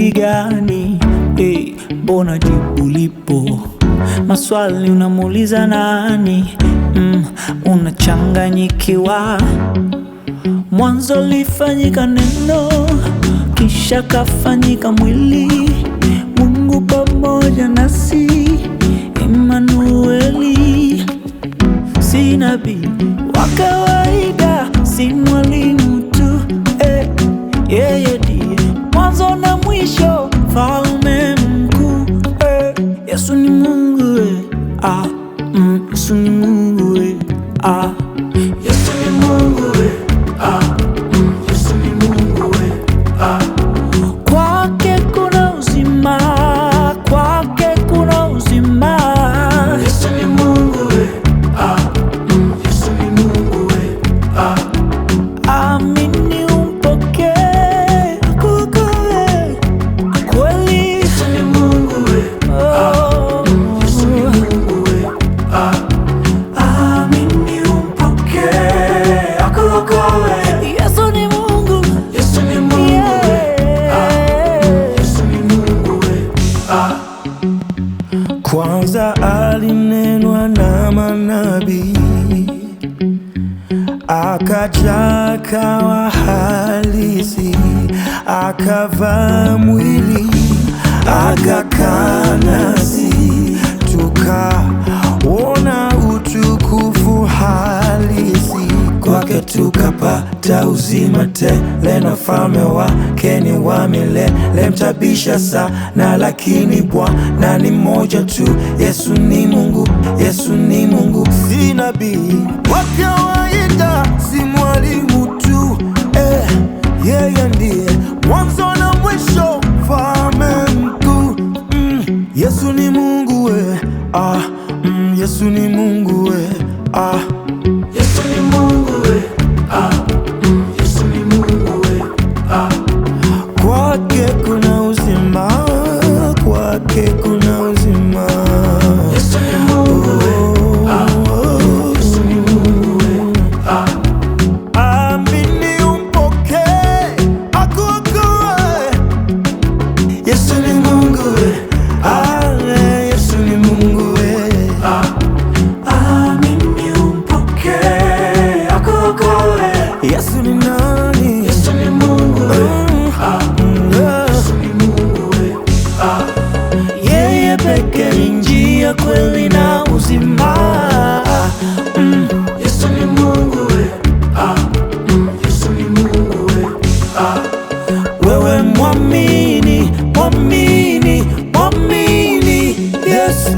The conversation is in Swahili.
umri gani? Mbona jibu lipo? Maswali unamuuliza nani? Unachanganyikiwa. Mwanzo lifanyika neno, kisha kafanyika mwili. Mungu pamoja nasi, Emanueli. Si nabii wa kawaida, si mwalimu tu, yeye ndiye mwanzo na mwisho, mfalme mkuu. Yesu ni Mungu, Yesu ni Mungu, Yesu ni Mungu, Yesu ni Mungu, kwake kuna uzima, kwake kuna uzima. Yesu ni Mungu, Yesu ni Mungu, amini umpokee, akuokoe kweli. Yesu ni Mungu, Yesu ni Mungu, amini umpokee, akuokoe. Yesu ni Mungu, Yesu ni Mungu, Yesu ni Mungu. Kwanza alinenwa na manabii, akaja akawa halisi, akavaa mwili, akakaa nasi, tukaona utukufu halisi. Kwake tukapata uzima tele, na ufalme wake ni wa milele. Mtabisha sana lakini Bwana ni mmoja tu. Yesu ni Mungu, Yesu ni Mungu. Si nabii wa kawaida, si mwalimu tu, yeye ndiye mwanzo na mwisho, mfalme mkuu. Yesu ni Mungu, Yesu ni Mungu, Yesu ni Mungu, Yesu ni Mungu, kwake kuna uzima, kwake kuna uzima. Yesu ni Mungu, Yesu ni Mungu, amini umpokee, akuokoe. Yesu ni Mungu, Yesu ni Mungu, amini umpokee, akuokoe. Yesu ni nani? Yesu ni Mungu, Yesu ni Mungu, yeye pekee ni njia, kweli na uzima. Yesu ni Mungu, Yesu ni Mungu, wewe mwamini, mwamini, mwamini Yesu.